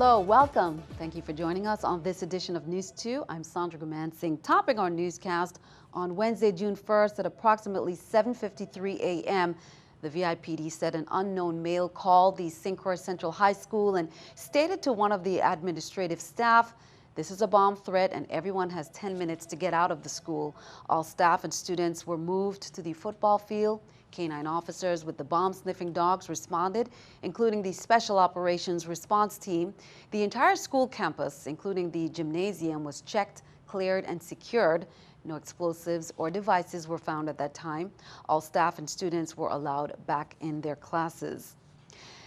Hello, welcome. Thank you for joining us on this edition of News 2. I'm Sandra Gumansing, topping our newscast on Wednesday, June 1st at approximately 7:53 a.m. The VIPD said an unknown male called the Sinkhurst Central High School and stated to one of the administrative staff, "This is a bomb threat and everyone has 10 minutes to get out of the school." All staff and students were moved to the football field. Canine officers with the bomb-sniffing dogs responded, including the Special Operations Response Team. The entire school campus, including the gymnasium, was checked, cleared, and secured. No explosives or devices were found at that time. All staff and students were allowed back in their classes.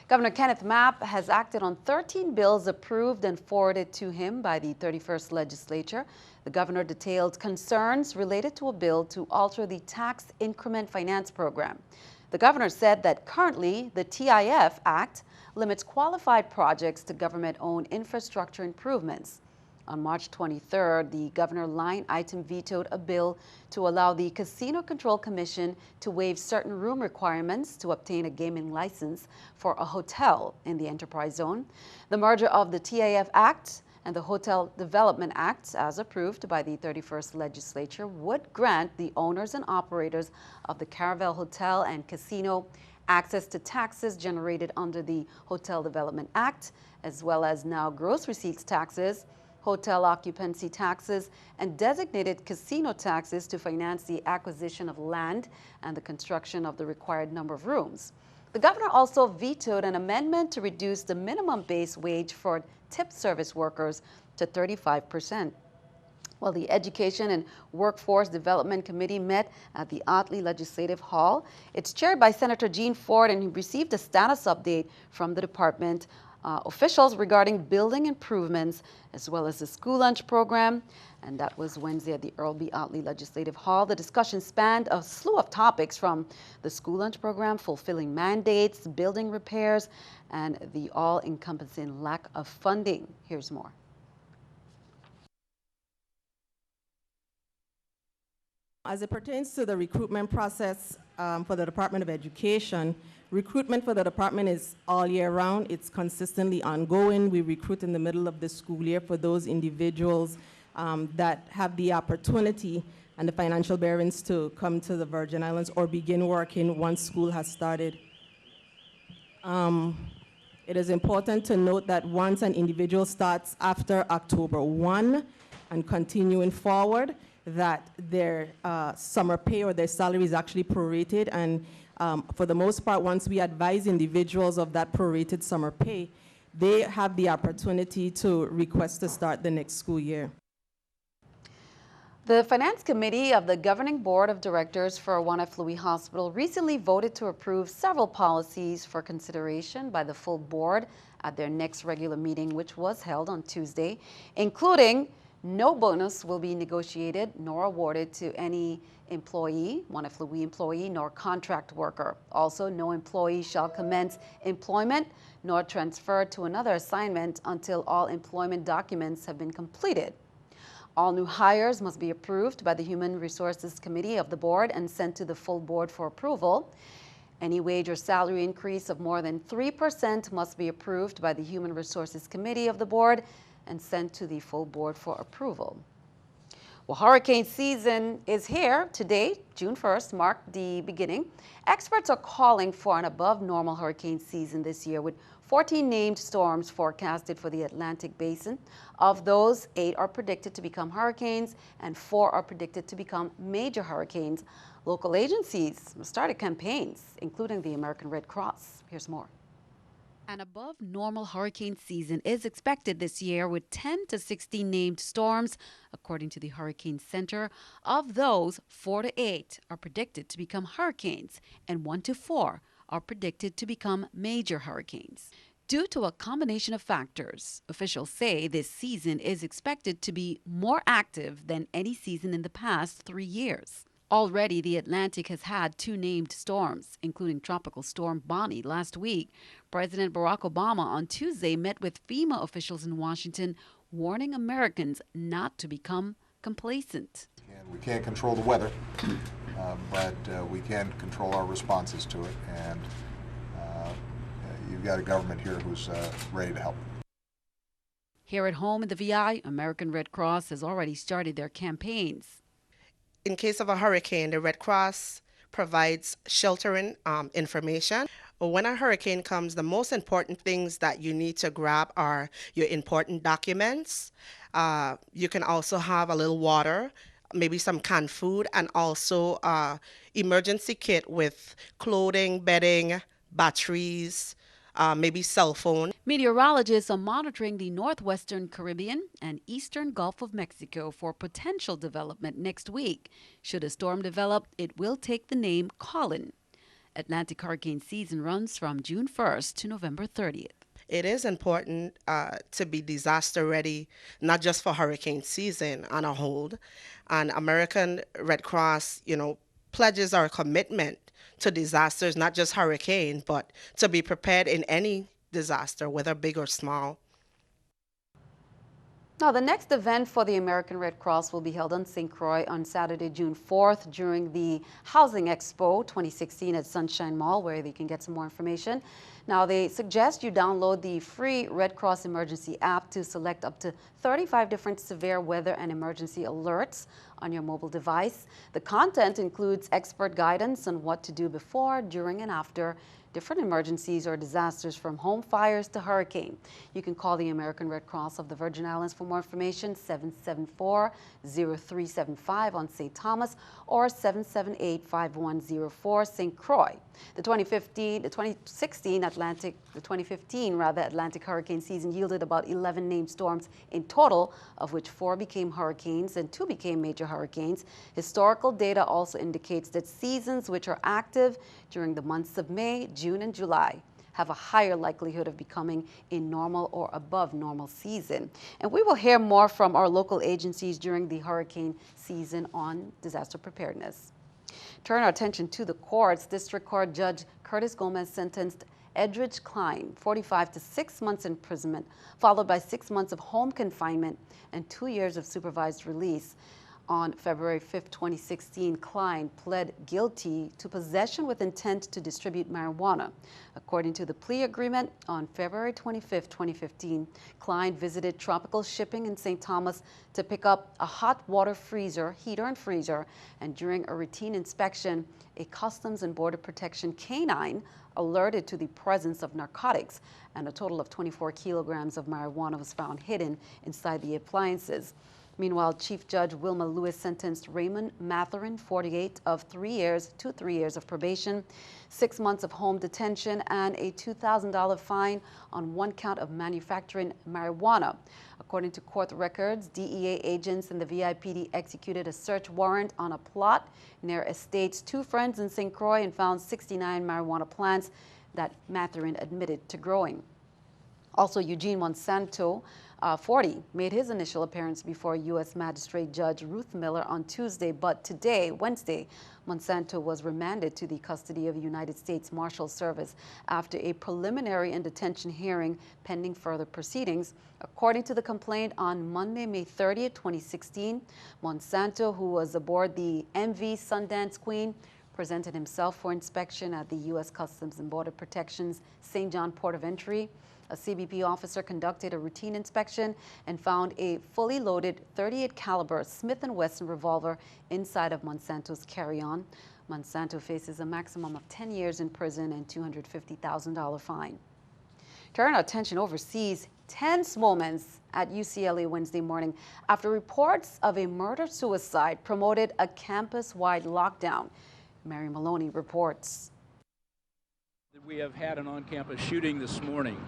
Governor Kenneth Mapp has acted on 13 bills approved and forwarded to him by the 31st Legislature. The governor detailed concerns related to a bill to alter the tax increment finance program. The governor said that currently the TIF Act limits qualified projects to government-owned infrastructure improvements. On March 23rd, the governor line item vetoed a bill to allow the Casino Control Commission to waive certain room requirements to obtain a gaming license for a hotel in the enterprise zone. The merger of the TIF Act and the Hotel Development Act, as approved by the 31st Legislature, would grant the owners and operators of the Caravel Hotel and Casino access to taxes generated under the Hotel Development Act, as well as now gross receipts taxes, hotel occupancy taxes, and designated casino taxes to finance the acquisition of land and the construction of the required number of rooms. The governor also vetoed an amendment to reduce the minimum base wage for tip service workers to 35%. Well, the Education and Workforce Development Committee met at the Otley Legislative Hall. It's chaired by Senator Jean Ford, and he received a status update from the department officials regarding building improvements as well as the school lunch program, and that was Wednesday at the Earl B. Otley Legislative Hall. The discussion spanned a slew of topics from the school lunch program, fulfilling mandates, building repairs, and the all-encompassing lack of funding. Here's more. As it pertains to the recruitment process for the Department of Education, recruitment for the department is all year round. It's consistently ongoing. We recruit in the middle of the school year for those individuals that have the opportunity and the financial bearings to come to the Virgin Islands or begin working once school has started. It is important to note that once an individual starts after October 1 and continuing forward, that their summer pay or their salary is actually prorated, and for the most part, once we advise individuals of that prorated summer pay, they have the opportunity to request to start the next school year. The Finance Committee of the Governing Board of Directors for 1F Louis Hospital recently voted to approve several policies for consideration by the full board at their next regular meeting, which was held on Tuesday, including no bonus will be negotiated nor awarded to any employee, 1F Louis employee, nor contract worker. Also, no employee shall commence employment nor transfer to another assignment until all employment documents have been completed. All new hires must be approved by the Human Resources Committee of the board and sent to the full board for approval. Any wage or salary increase of more than 3% must be approved by the Human Resources Committee of the board and sent to the full board for approval. Well, hurricane season is here. Today, June 1st, marked the beginning. Experts are calling for an above-normal hurricane season this year, with 14 named storms forecasted for the Atlantic Basin. Of those, 8 are predicted to become hurricanes and 4 are predicted to become major hurricanes. Local agencies started campaigns, including the American Red Cross. Here's more. An above-normal hurricane season is expected this year, with 10 to 16 named storms, according to the Hurricane Center. Of those, 4 to 8 are predicted to become hurricanes, and 1 to 4 are predicted to become major hurricanes. Due to a combination of factors, officials say this season is expected to be more active than any season in the past 3 years. Already, the Atlantic has had 2 named storms, including Tropical Storm Bonnie last week. President Barack Obama on Tuesday met with FEMA officials in Washington, warning Americans not to become complacent. And we can't control the weather, but we can control our responses to it, and you've got a government here who's ready to help. Here at home in the VI, American Red Cross has already started their campaigns. In case of a hurricane, the Red Cross provides sheltering information. When a hurricane comes, the most important things that you need to grab are your important documents. You can also have a little water, maybe some canned food, and also emergency kit with clothing, bedding, batteries, maybe cell phone. Meteorologists are monitoring the northwestern Caribbean and eastern Gulf of Mexico for potential development next week. Should a storm develop, it will take the name Colin. Atlantic hurricane season runs from June 1st to November 30th. It is important to be disaster ready, not just for hurricane season on a whole. And American Red Cross, pledges our commitment to disasters, not just hurricane, but to be prepared in any disaster, whether big or small. Now, the next event for the American Red Cross will be held on St. Croix on Saturday, June 4th during the Housing Expo 2016 at Sunshine Mall, where you can get some more information. Now, they suggest you download the free Red Cross Emergency app to select up to 35 different severe weather and emergency alerts on your mobile device. The content includes expert guidance on what to do before, during, and after different emergencies or disasters, from home fires to hurricane. You can call the American Red Cross of the Virgin Islands for more information, 774-0375 on St. Thomas or 778-5104 St. Croix. The 2015 Atlantic hurricane season yielded about 11 named storms in total, of which 4 became hurricanes and 2 became major hurricanes. Historical data also indicates that seasons which are active during the months of May, June, and July have a higher likelihood of becoming a normal or above normal season. And we will hear more from our local agencies during the hurricane season on disaster preparedness. Turn our attention to the courts. District Court Judge Curtis Gomez sentenced Edridge Klein, 45, to 6 months imprisonment, followed by 6 months of home confinement and 2 years of supervised release. On February 5, 2016, Klein pled guilty to possession with intent to distribute marijuana. According to the plea agreement, on February 25, 2015, Klein visited Tropical Shipping in St. Thomas to pick up a hot water heater and freezer, and during a routine inspection, a Customs and Border Protection canine alerted to the presence of narcotics, and a total of 24 kilograms of marijuana was found hidden inside the appliances. Meanwhile, Chief Judge Wilma Lewis sentenced Raymond Matherin, 48, of 3 years to 3 years of probation, 6 months of home detention, and a $2,000 fine on 1 count of manufacturing marijuana. According to court records, DEA agents in the VIPD executed a search warrant on a plot near Estates 2 Friends in St. Croix and found 69 marijuana plants that Matherin admitted to growing. Also, Eugene Monsanto, 40, made his initial appearance before U.S. Magistrate Judge Ruth Miller on Tuesday, but today, Wednesday, Monsanto was remanded to the custody of the United States Marshal Service after a preliminary and detention hearing pending further proceedings. According to the complaint, on Monday, May 30, 2016, Monsanto, who was aboard the MV Sundance Queen, presented himself for inspection at the U.S. Customs and Border Protection's St. John Port of Entry. A CBP officer conducted a routine inspection and found a fully loaded .38 caliber Smith & Wesson revolver inside of Monsanto's carry-on. Monsanto faces a maximum of 10 years in prison and $250,000 fine. Turn our attention overseas. Tense moments at UCLA Wednesday morning after reports of a murder-suicide promoted a campus-wide lockdown. Mary Maloney reports. We have had an on-campus shooting this morning.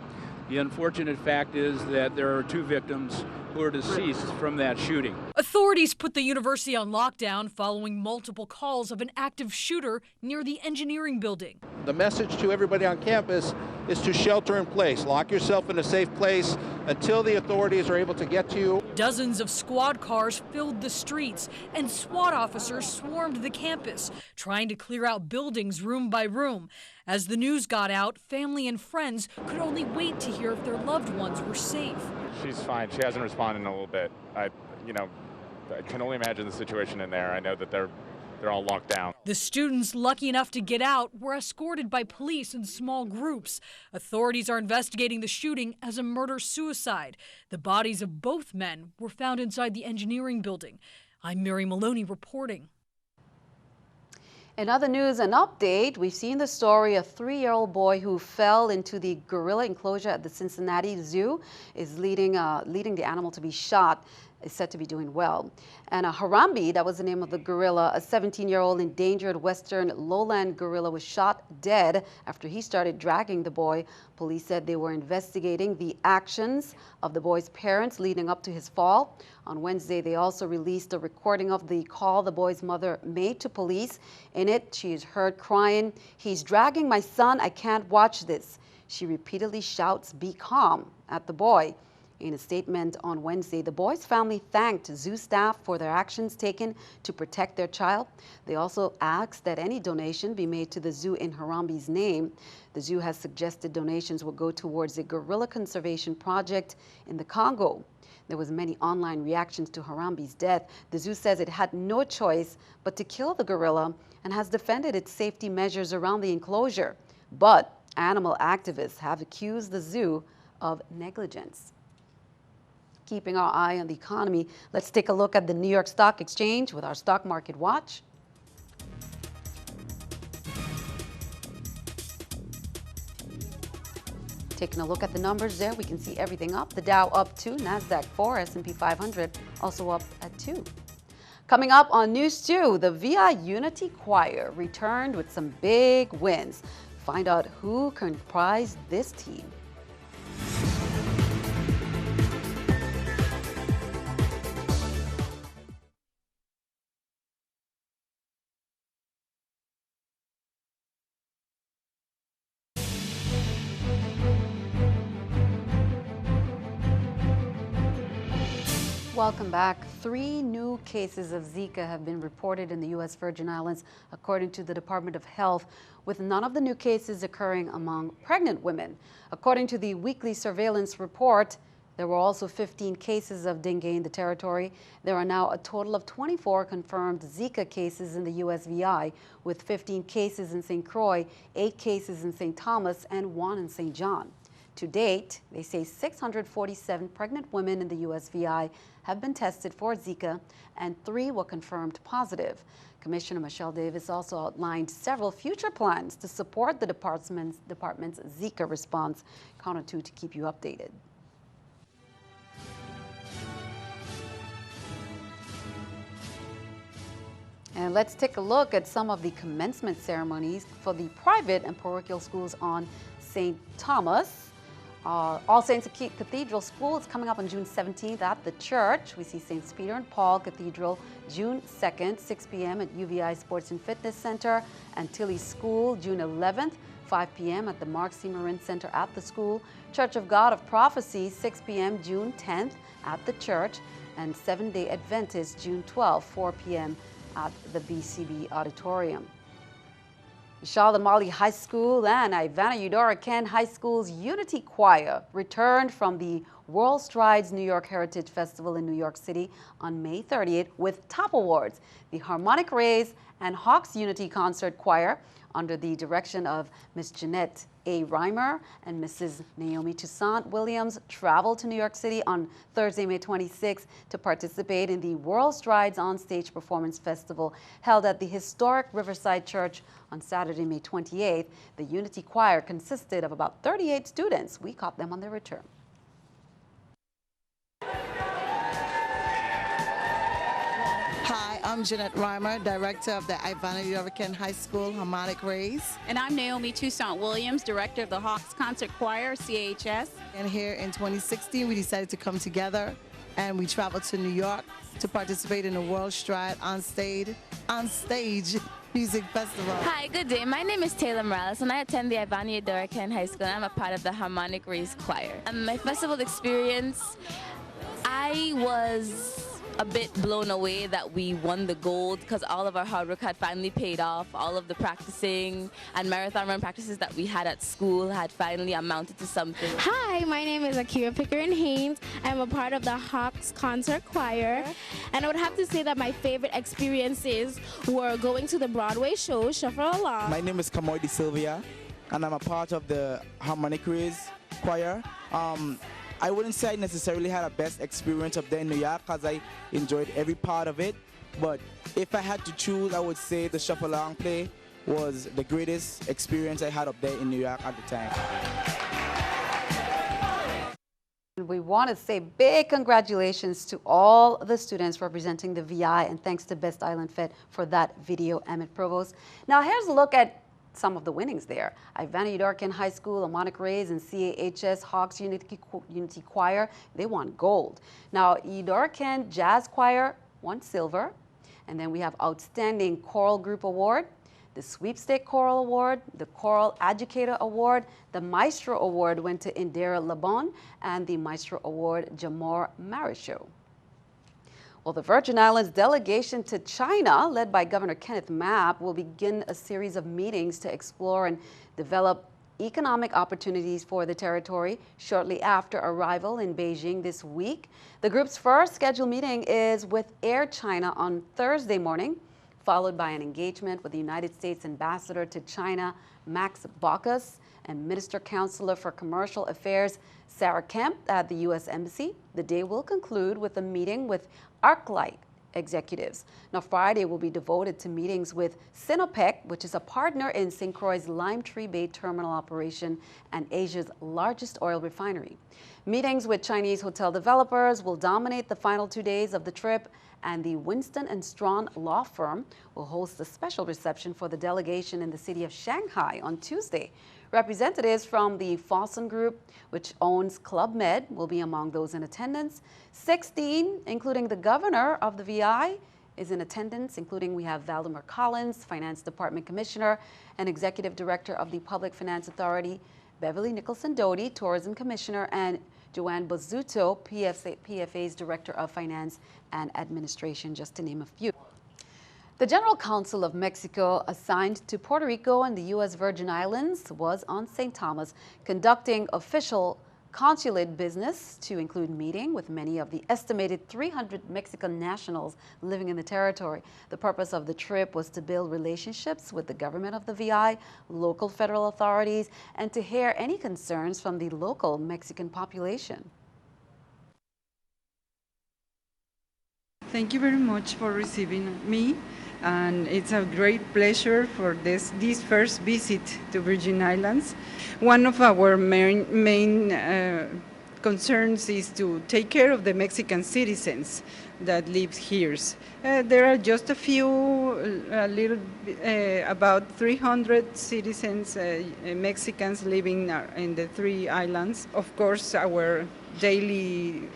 The unfortunate fact is that there are 2 victims who are deceased from that shooting. Authorities put the university on lockdown following multiple calls of an active shooter near the engineering building. The message to everybody on campus is to shelter in place. Lock yourself in a safe place until the authorities are able to get to you. Dozens of squad cars filled the streets, and SWAT officers swarmed the campus, trying to clear out buildings room by room. As the news got out, family and friends could only wait to hear if their loved ones were safe. She's fine. She hasn't responded in a little bit. I can only imagine the situation in there. I know that they're they're all locked down. The students lucky enough to get out were escorted by police in small groups. Authorities are investigating the shooting as a murder-suicide. The bodies of both men were found inside the engineering building. I'm Mary Maloney reporting. In other news, an update, we've seen the story. A 3-year-old boy who fell into the gorilla enclosure at the Cincinnati Zoo is leading the animal to be shot. Is said to be doing well. And a Harambe, that was the name of the gorilla, a 17-year-old endangered western lowland gorilla, was shot dead after he started dragging the boy. Police said they were investigating the actions of the boy's parents leading up to his fall. On Wednesday, they also released a recording of the call the boy's mother made to police. In it, she is heard crying, "He's dragging my son, I can't watch this." She repeatedly shouts, "Be calm," at the boy. In a statement on Wednesday, the boy's family thanked zoo staff for their actions taken to protect their child. They also asked that any donation be made to the zoo in Harambe's name. The zoo has suggested donations will go towards a gorilla conservation project in the Congo. There was many online reactions to Harambe's death. The zoo says it had no choice but to kill the gorilla and has defended its safety measures around the enclosure. But animal activists have accused the zoo of negligence. Keeping our eye on the economy, let's take a look at the New York Stock Exchange with our Stock Market Watch. Taking a look at the numbers there, we can see everything up. The Dow up 2, NASDAQ 4, S&P 500 also up at 2. Coming up on News 2, the VI Unity Choir returned with some big wins. Find out who comprised this team. Welcome back. 3 new cases of Zika have been reported in the U.S. Virgin Islands, according to the Department of Health, with none of the new cases occurring among pregnant women. According to the weekly surveillance report, there were also 15 cases of dengue in the territory. There are now a total of 24 confirmed Zika cases in the USVI, with 15 cases in St. Croix, 8 cases in St. Thomas, and 1 in St. John. To date, they say 647 pregnant women in the USVI have been tested for Zika, and 3 were confirmed positive. Commissioner Michelle Davis also outlined several future plans to support the department's Zika response. Count on 2 to keep you updated. And let's take a look at some of the commencement ceremonies for the private and parochial schools on St. Thomas. All Saints Cathedral School is coming up on June 17th at the church. We see St. Peter and Paul Cathedral June 2nd, 6 p.m. at UVI Sports and Fitness Center, and Tilly School June 11th, 5 p.m. at the Mark C. Marin Center at the school. Church of God of Prophecy 6 p.m. June 10th at the church, and Seventh-day Adventist June 12th, 4 p.m. at the BCB Auditorium. Charlotte Molly High School and Ivana Eudora Ken High School's Unity Choir returned from the World Strides New York Heritage Festival in New York City on May 30th with top awards. The Harmonic Rays and Hawks Unity Concert Choir, under the direction of Miss Jeanette A. Reimer and Mrs. Naomi Toussaint Williams, traveled to New York City on Thursday, May 26th to participate in the World Strides On-Stage Performance Festival held at the historic Riverside Church on Saturday, May 28th. The Unity Choir consisted of about 38 students. We caught them on their return. Hi, I'm Jeanette Reimer, director of the Ivana Eudora Ken High School Harmonic Rays. And I'm Naomi Toussaint Williams, director of the Hawks Concert Choir, CHS. And here in 2016, we decided to come together and we traveled to New York to participate in the World Stride On Stage Music Festival. Hi, good day. My name is Taylor Morales and I attend the Ivana Eudora Ken High School and I'm a part of the Harmonic Rays Choir. My festival experience, I was a bit blown away that we won the gold because all of our hard work had finally paid off. All of the practicing and marathon run practices that we had at school had finally amounted to something. Hi, my name is Akira Pickering-Haynes. I'm a part of the Hawks Concert Choir. And I would have to say that my favorite experiences were going to the Broadway show, Shuffle Along. My name is Kamoy Sylvia, and I'm a part of the Harmonic Rays Choir. I wouldn't say I necessarily had a best experience up there in New York because I enjoyed every part of it. But if I had to choose, I would say the Shuffle Along play was the greatest experience I had up there in New York at the time. We want to say big congratulations to all the students representing the VI, and thanks to Best Island Fed for that video, Emmett Provost. Now here's a look at some of the winnings there. Ivana Udarkin High School, Harmonic Rays, and CAHS Hawks Unity Choir, they won gold. Now Udarkin Jazz Choir won silver. And then we have Outstanding Choral Group Award, the Sweepstake Choral Award, the Choral Educator Award, the Maestro Award went to Indira Labon, and the Maestro Award, Jamor Maricho. Well, the Virgin Islands delegation to China, led by Governor Kenneth Mapp, will begin a series of meetings to explore and develop economic opportunities for the territory shortly after arrival in Beijing this week. The group's first scheduled meeting is with Air China on Thursday morning, followed by an engagement with the United States Ambassador to China, Max Baucus, and Minister Counselor for Commercial Affairs, Sarah Kemp, at the U.S. Embassy. The day will conclude with a meeting with ArcLight executives. Now, Friday will be devoted to meetings with Sinopec, which is a partner in St. Croix's Lime Tree Bay terminal operation and Asia's largest oil refinery. Meetings with Chinese hotel developers will dominate the final 2 days of the trip, and the Winston & Strawn law firm will host a special reception for the delegation in the city of Shanghai on Tuesday. Representatives from the Fossen Group, which owns Club Med, will be among those in attendance. 16, including the governor of the VI, is in attendance, including we have Valdemar Collins, Finance Department Commissioner and Executive Director of the Public Finance Authority, Beverly Nicholson Doty, Tourism Commissioner, and Joanne Bozzuto, PFA's Director of Finance and Administration, just to name a few. The General Counsel of Mexico, assigned to Puerto Rico and the U.S. Virgin Islands, was on St. Thomas conducting official consulate business, to include meeting with many of the estimated 300 Mexican nationals living in the territory. The purpose of the trip was to build relationships with the government of the VI, local federal authorities, and to hear any concerns from the local Mexican population. Thank you very much for receiving me, and it's a great pleasure for this first visit to Virgin Islands. One of our main concerns is to take care of the Mexican citizens that live here. There are just a few, about 300 citizens, Mexicans living in the 3 islands. Of course, our daily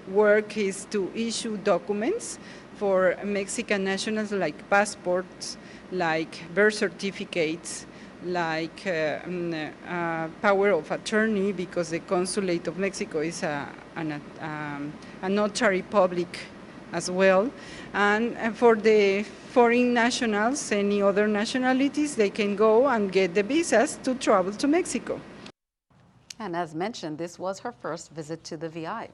work is to issue documents for Mexican nationals, like passports, like birth certificates, like power of attorney, because the Consulate of Mexico is a notary public as well. And for the foreign nationals, any other nationalities, they can go and get the visas to travel to Mexico. And as mentioned, this was her first visit to the VI.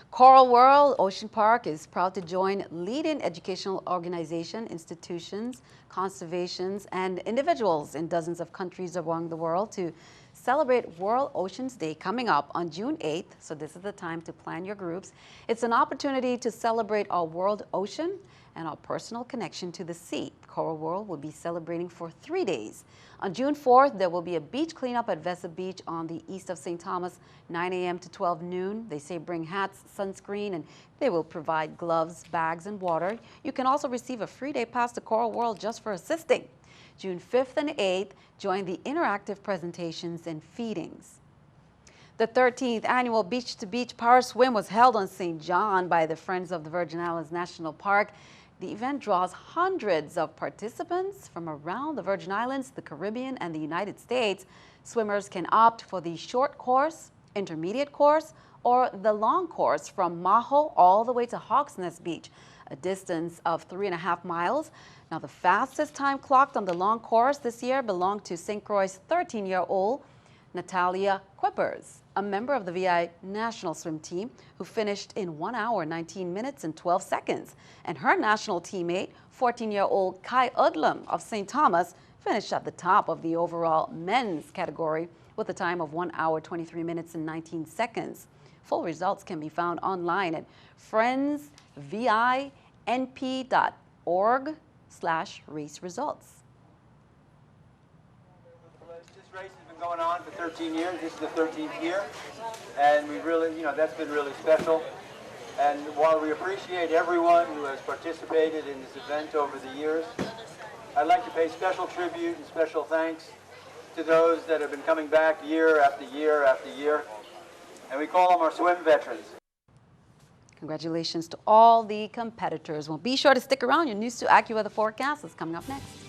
Coral World Ocean Park is proud to join leading educational organizations, institutions, conservations, and individuals in dozens of countries around the world to celebrate World Oceans Day coming up on June 8th. So this is the time to plan your groups. It's an opportunity to celebrate our world ocean and our personal connection to the sea. Coral World will be celebrating for 3 days. On June 4th, there will be a beach cleanup at Vesa Beach on the east of St. Thomas, 9 a.m. to 12 noon. They say bring hats, sunscreen, and they will provide gloves, bags, and water. You can also receive a free day pass to Coral World just for assisting. June 5th and 8th, join the interactive presentations and feedings. The 13th annual Beach to Beach Power Swim was held on St. John by the Friends of the Virgin Islands National Park. The event draws hundreds of participants from around the Virgin Islands, the Caribbean, and the United States. Swimmers can opt for the short course, intermediate course, or the long course from Maho all the way to Hawks Nest Beach, a distance of 3.5 miles. Now, the fastest time clocked on the long course this year belonged to St. Croix's 13-year-old Natalia Quippers, a member of the VI national swim team who finished in 1 hour, 19 minutes and 12 seconds. And her national teammate, 14-year-old Kai Udlam of St. Thomas, finished at the top of the overall men's category with a time of 1 hour, 23 minutes and 19 seconds. Full results can be found online at friendsvinp.org/race results. This race has been going on for 13 years. This is the 13th year, and we really, that's been really special. And while we appreciate everyone who has participated in this event over the years, I'd like to pay special tribute and special thanks to those that have been coming back year after year after year, and we call them our swim veterans. Congratulations to all the competitors. Well, be sure to stick around. Your News 2 AccuWeather forecast is coming up next.